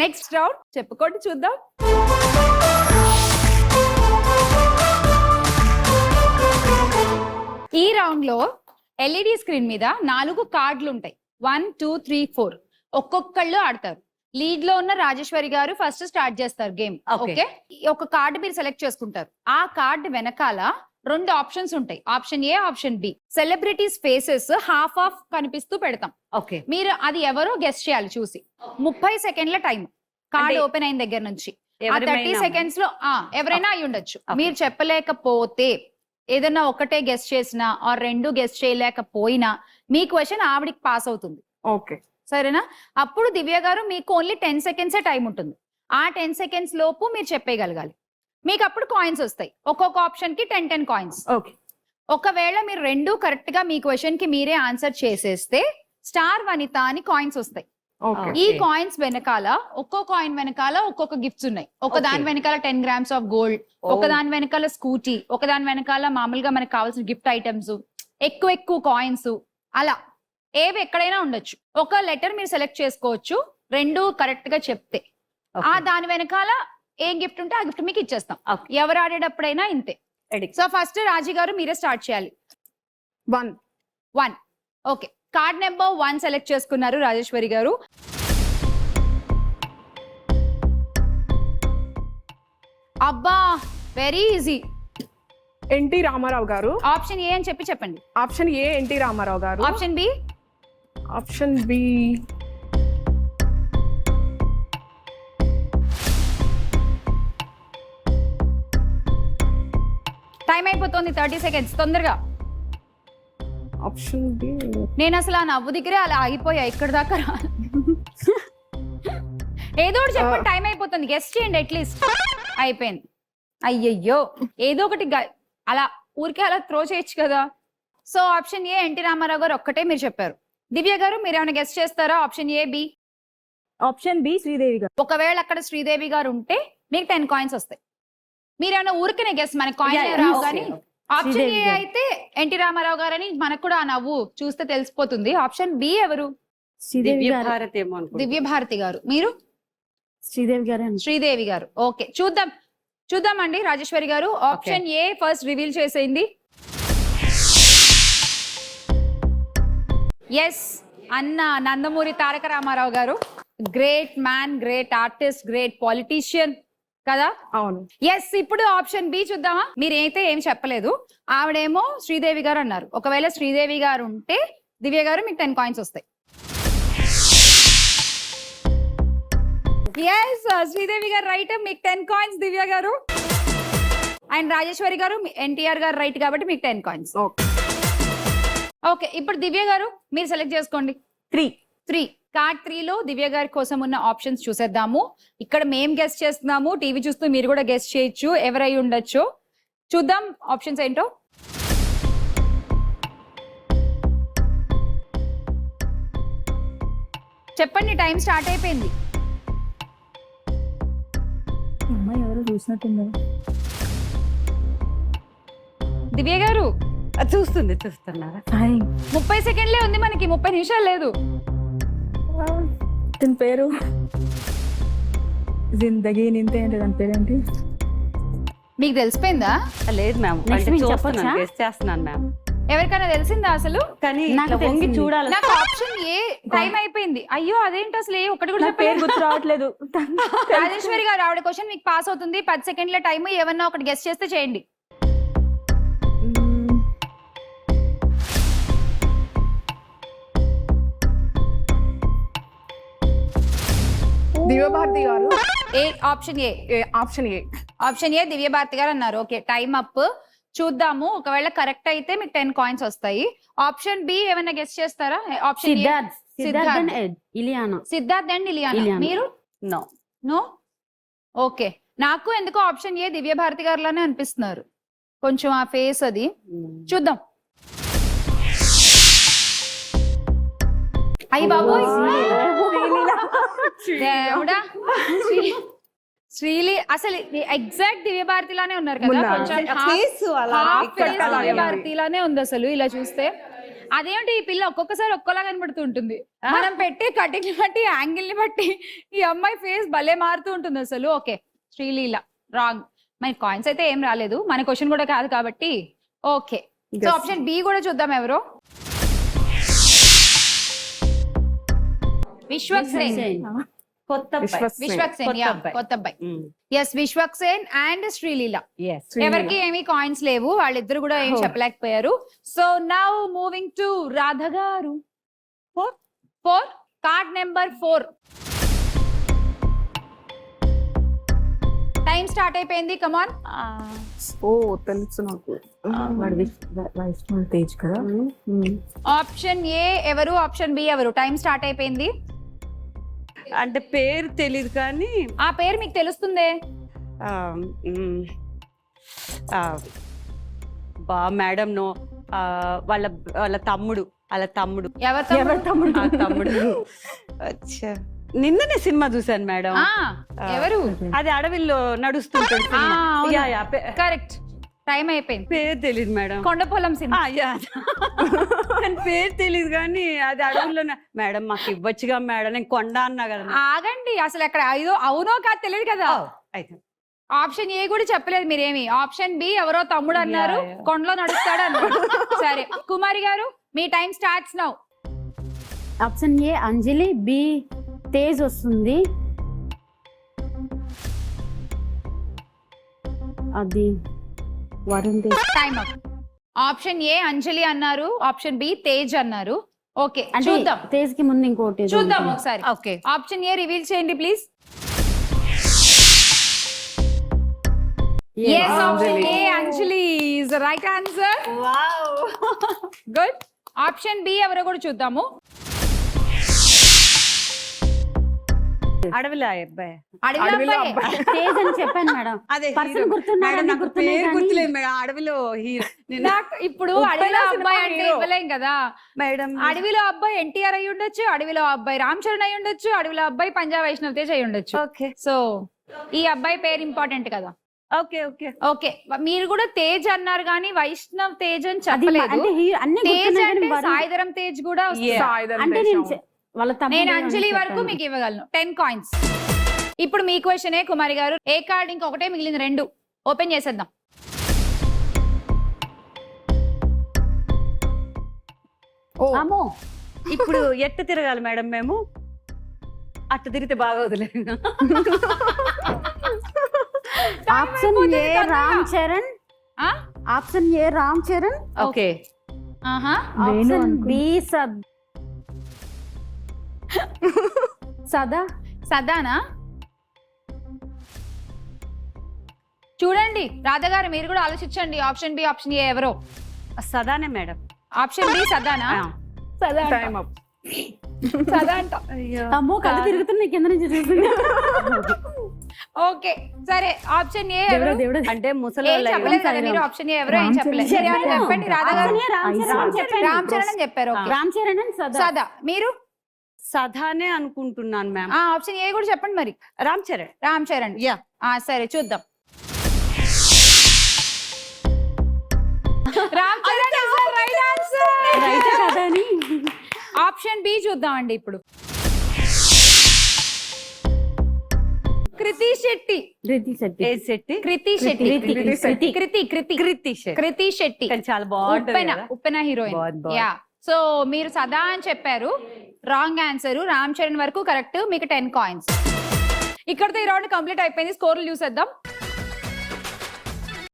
Next round చెప్పుకోండి చూద్దాం. ఈ రౌండ్ లో ఎల్ఈడి స్క్రీన్ మీద 4 కార్డులు ఉంటాయి. 1 2 3 4 ఒక్కొక్కళ్ళు ఆడతారు. లీడ్ లో ఉన్న రాజేశ్వరి గారు ఫస్ట్ స్టార్ట్ చేస్తారు గేమ్. ఓకే, ఒక కార్డు మీరు సెలెక్ట్ చేసుకుంటారు. ఆ కార్డు వెనకాల 2 ఆప్షన్స్ ఉంటాయి. Option A, option B. Celebrities faces half of కనిపిస్తూ పెడతాం. ఓకే, మీరు అది ఎవరో గెస్ట్ చేయాలి చూసి. 30 సెకండ్ల టైం కార్డ్ ఓపెన్ అయిన దగ్గర నుంచి. ఆ 30 సెకండ్స్ లో ఎవరైనా అయి ఉండొచ్చు. మీరు చెప్పలేకపోతే ఏదైనా ఒకటే గెస్ట్ చేసినా ఆర్ 2 గెస్ట్ చేయలేకపోయినా మీ క్వశ్చన్ ఆవిడికి పాస్ అవుతుంది. ఓకే, సరేనా? అప్పుడు దివ్య గారు మీకు ఓన్లీ 10 సెకండ్సే టైం ఉంటుంది. ఆ 10 సెకండ్స్ లోపు మీరు చెప్పేయగలగాలి. మీకు అప్పుడు కాయిన్స్ వస్తాయి. ఒక్కొక్క ఆప్షన్ కి 10 కాయిన్స్. ఓకే. ఒకవేళ మీరు 2 కరెక్ట్ గా మీ క్వశ్చన్ కి మీరే ఆన్సర్ చేసేస్తే స్టార్ వనిత అని కాయిన్స్ వస్తాయి. ఈ కాయిన్స్ వెనకాల ఒక్కో కాయిన్ వెనకాల ఒక్కొక్క గిఫ్ట్స్ ఉన్నాయి. ఒక దాని వెనకాల 10 grams ఆఫ్ గోల్డ్, ఒక దాని వెనకాల స్కూటీ, ఒక దాని వెనకాల మామూలుగా మనకు కావాల్సిన గిఫ్ట్ ఐటమ్స్, ఎక్కువ కాయిన్స్, అలా ఏవి ఎక్కడైనా ఉండొచ్చు. ఒక లెటర్ మీరు సెలెక్ట్ చేసుకోవచ్చు 2 కరెక్ట్ గా చెప్తే. ఆ దాని వెనకాల ఏం గిఫ్ట్ ఉంటే ఆ గిఫ్ట్ మీకు ఇచ్చేస్తాం. ఎవరు ఆడేటప్పుడైనా ఇంతే. సో ఫస్ట్ రాజీ గారు మీరే స్టార్ట్ చేయాలి. 1 ఓకే, కార్డ్ నెంబర్ 1 సెలెక్ట్ చేసుకున్నారు రాజేశ్వరి గారు. అబ్బా, వెరీ ఈజీ. ఎన్టీ రామారావు గారు. ఆప్షన్ ఏ అని చెప్పండి. ఆప్షన్ ఏ ఎన్టీ రామారావు గారు. Option B. Option B time అయిపోతుంది, 30 సెకండ్స్, తొందరగా. Option B. నేను అసలు ఆ నవ్వు దగ్గరే అలా ఆగిపోయా, ఇక్కడ దాకా ఏదో ఒకటి చెప్పండి, టైం అయిపోతుంది. గెస్ట్ చేయండి అట్లీస్ట్. అయిపోయింది. అయ్యయ్యో, ఏదో ఒకటి అలా ఊరికే అలా త్రో చేయొచ్చు కదా. So option A NT Ramarao గారు ఒక్కటే మీరు చెప్పారు. దివ్య గారు మీరు ఏమైనా గెస్ట్ చేస్తారా? Option A, B. Option B Sridevi గారు. ఒకవేళ అక్కడ శ్రీదేవి గారు ఉంటే మీకు 10 కాయిన్స్ వస్తాయి. మీరేమైనా ఊరికనే గెస్ట్, మన కాయిన్ రావు కానీ. ఆప్షన్ ఏ అయితే ఎన్టీ రామారావు గారు అని మనకు కూడా ఆ నవ్వు చూస్తే తెలిసిపోతుంది. ఆప్షన్ బి ఎవరు? దివ్య భారతి గారు. మీరు? శ్రీదేవి గారు. ఓకే, చూద్దామండి రాజేశ్వరి గారు. ఆప్షన్ ఏ ఫస్ట్ రివీల్ చేసేయండి. ఎస్, అన్న నందమూరి తారక రామారావు గారు. Great man, great artist, great politician కదా. అవును. ఎస్, ఇప్పుడు ఆప్షన్ బి చూద్దామా. మీరైతే ఏం చెప్పలేదు, ఆవిడేమో శ్రీదేవి గారు అన్నారు. ఒకవేళ శ్రీదేవి గారు ఉంటే దివ్య గారు మీకు 10 కాయిన్స్ వస్తాయి. ఎస్, శ్రీదేవి గారు రైట్, మీకు 10 కాయిన్స్. దివ్య గారు అండ్ రాజేశ్వరి గారు ఎన్టీఆర్ గారు రైట్ కాబట్టి మీకు 10 కాయిన్స్. ఓకే, ఇప్పుడు దివ్య గారు మీరు సెలెక్ట్ చేసుకోండి. 3 కార్డ్ 3 లో దివ్య గారి కోసం ఉన్న ఆప్షన్స్ చూసేద్దాము. ఇక్కడ మేం గెస్ట్ చేస్తున్నాము, టీవీ చూస్తూ మీరు కూడా గెస్ట్ చేయొచ్చు ఎవరై ఉండొచ్చు. చూద్దాం ఆప్షన్స్ ఏంటో. చెప్పండి, టైం స్టార్ట్ అయిపోయింది. ఎవరు చూసినట్టుంది. దివ్య గారు చూస్తున్నారా? 30 సెకండ్లే ఉంది మనకి, 30 నిమిషాలు లేదు. దీని పేరు జిందగీ నింతే అంటే దాని పేరేంటి? మీకు తెలిసిపోయిందా? లేదు మ్యామ్, చేస్తున్నాను మ్యామ్. ఎవరికైనా తెలిసిందా అసలు? కానీ చూడాలి. నాకు ఆప్షన్ ఏ టైం అయిపోయింది. అయ్యో, అదేంటి అసలు ఏ ఒకటి కూడా పేరు గుర్తు రావట్లేదు. రాజేశ్వరి గారు, ఆవిడ క్వశ్చన్ మీకు పాస్ అవుతుంది. 10 సెకండ్ల టైం, ఏమన్నా ఒకటి గెస్ట్ చేస్తే చేయండి. దివ్య భారతి గారు. Option A. ఆప్షన్ ఏ దివ్య భారతి గారు అన్నారు. Okay, time up. చూద్దాము, ఒకవేళ కరెక్ట్ అయితే మీకు 10 కాయిన్స్ వస్తాయి. ఆప్షన్ బి ఏమైనా గెస్ట్ చేస్తారా? Option Siddharth and Ileana. మీరు? నో. ఓకే, నాకు ఎందుకో ఆప్షన్ ఏ దివ్య భారతి గారిలానే అనిపిస్తున్నారు, కొంచెం ఆ ఫేస్ అది. చూద్దాం. అయ్యి బాబోయ్, దేవుడా, శ్రీలి అసలు ఎగ్జాక్ట్ దివ్య భారతిలానే ఉన్నారు కదా. కొంచెం దివ్య భారతిలానే ఉంది అసలు ఇలా చూస్తే. అదేంటి ఈ పిల్ల ఒక్కొక్కసారి ఒక్కోలా కనబడుతూ ఉంటుంది. మనం పెట్టే కటింగ్ ని బట్టి యాంగిల్ ని బట్టి ఈ అమ్మాయి ఫేస్ భలే మారుతూ ఉంటుంది అసలు. Okay Sreeleela wrong. మరి కాయిన్స్ అయితే ఏం రాలేదు, మన క్వశ్చన్ కూడా కాదు కాబట్టి ఓకే. సో ఆప్షన్ బి కూడా చూద్దాం ఎవరో. విశ్వక్సేన్. కొత్త విశ్వక్సేన్ యా కొత్త అబ్బాయి. Yes Vishwaksen and Sreeleela. ఎవరికి ఏమి కాయిన్స్ లేవు, వాళ్ళిద్దరు కూడా ఏం చెప్పలేకపోయారు. So now moving to Radha garu. 4 card number 4. Time start అయిపోయింది, కమాన్. ఓ తెలుసు నాకు. తేజ్ కదా. ఆప్షన్ ఏ ఎవరు, ఆప్షన్ బి ఎవరు? టైం స్టార్ట్ అయిపోయింది. అంటే పేరు తెలీదు కానీ ఆ పేరు మీకు తెలుస్తుందే. బా మేడం నో, వాళ్ళ వాళ్ళ తమ్ముడు ఎవరు తమ్ముడు? ఆ తమ్ముడు. అచ్చా, నిన్ననే సినిమా చూసాను మేడం. ఎవరు? అది అడవిలో నడుస్తుంటాడు సినిమా. Yeah, yeah, correct. టైం అయిపోయింది. పేరు తెలీదు మేడం. కొండపొలం సినిమా. కానీ పేరు తెలీదు కానీ అది అడవుల్లో మేడం మాకు ఇవ్వచ్చుగా మేడం, నేను కొండ అన్నా కదా. ఆగండి, అసలు అక్కడ అవునో కాదు తెలియదు కదా. అయితే ఆప్షన్ ఏ కూడా చెప్పలేదు మీరేమి. ఆప్షన్ బి ఎవరో తమ్ముడు అన్నారు, కొండలో నడుస్తాడు అన్నారు. సరే కుమారి గారు మీ time starts now. Option A Anjali, B Tej వస్తుంది. అది Varun Tej. Time up. Option A Anjali అన్నారు, ఆప్షన్ బి తేజ్ అన్నారు. ఓకే అంటే చూద్దాం, తేజ్ కి ముందు ఇంకోటి ఏదో చూద్దాం ఉంటుంది. ఒకసారి. ఓకే, ఆప్షన్ ఏ రివీల్ చేయండి please. Yes, option A, Anjali is the right answer. Wow. Good. Option B ఎవరో కూడా చూద్దాము. అడవిలో అబ్బాయి. అడవిలో అబ్బాయి. తేజ్ అని చెప్పాను మేడం. అదే పర్సన్ hero. గుర్తున్నాడు, మేడం, అన్ని నాకు గుర్తున్నాయి పేరు కానీ- గుర్తులేదు మేడం. అడవిలో హీరో నాకు ఇప్పుడు ఉప్పెన అడవిలో సినిమా అబ్బాయి అంటే hero. ఇవ్వలేం కదా. మేడం. అడవిలో అబ్బాయి ఎన్టీఆర్ అయి ఉండొచ్చు, అడవిలో అబ్బాయి రామ్ చరణ్ అయి ఉండొచ్చు, అడవిలో అబ్బాయి పంజాబ్ వైష్ణవ్ తేజ్ అయి ఉండొచ్చు. ఓకే, సో ఈ అబ్బాయి పేరు ఇంపార్టెంట్ కదా. Okay, okay. ఓకే మీరు కూడా తేజ్ అన్నారు కానీ వైష్ణవ్ తేజ్ అని అది చెప్పలేదు. అంటే అన్ని తేజ్ గుర్తున్నాయి అంటే కానీ వరుణ్- సాయిధరం తేజ్ కూడా వస్తుంది. Yeah. సాయిధరం అంటే తేజ్. నేను వాళ్ళ తమ్ముడు నేను అని అంజలి వరకు చెప్పాను. మీకు ఇవ్వగలను 10 కాయిన్స్. ఇప్పుడు మీ క్వశ్చనే కుమారి గారు. ఏ కార్డ్ ఇంకొకటే మిగిలింది, 2 ఓపెన్ చేసేద్దాం. ఓ అమ్మో, ఇప్పుడు ఎట్ట తిరగాలి మేడం మేము? అట్ట తిరిగితే బాగా వదిలేదు. Option A Ram Charan. ఆ? Option A Ram Charan. Okay, ఆహా. Option B Sada. సదానా? చూడండి రాధగారు మీరు కూడా ఆలోచించండి. ఆప్షన్ బి ఆప్షన్ ఏ ఎవరో. సదానే మేడం. ఆప్షన్ బి సదానా? సదా అంట. Time up. సదా అంట. అమ్మో కళ్ళు తిరుగుతున్నాయి కింద నుంచి చూస్తున్నా. ఓకే సరే ఆప్షన్ ఏ ఎవరు? దేవుడా అంటే ఏం ముసలి చెప్పలేదు కదా మీరు. ఆప్షన్ ఏ ఎవరో ఏం చెప్పలేదు. సరే, ఏమైనా చెప్పండి రాధగారు. Option A Ram Charan. రామ్ చరణ్ అని చెప్పారు. ఓకే రామ్ చరణ్ అండ్ సదా. సదా మీరు? సదానే అనుకుంటున్నాను మ్యామ్. ఆప్షన్ ఏ కూడా చెప్పండి మరి. రామ్ చరణ్. రామ్ చరణ్. యా. సరే చూద్దాం. Ram Charan is the right answer. రైతే కదా అని. ఆప్షన్ బి చూద్దామండి ఇప్పుడు. కృతి శెట్టి. రితి శెట్టి. ఏ శెట్టి? కృతి శెట్టి. కృతి. కృతి కృతి కృతి శెట్టి. కృతి శెట్టి. కానీ చాలా బాగుంటుంది ఉప్పెన కదా. ఉప్పెన హీరోయిన్. బాగుంది. యా సో మీరు సదా అని చెప్పారు, రాంగ్ ఆన్సర్. రామ్ చరణ్ వరకు కరెక్ట్, మీకు 10 కాయిన్స్. ఇక్కడతో ఈ రౌండ్ కంప్లీట్ అయిపోయింది. స్కోర్లు చూసేద్దాం.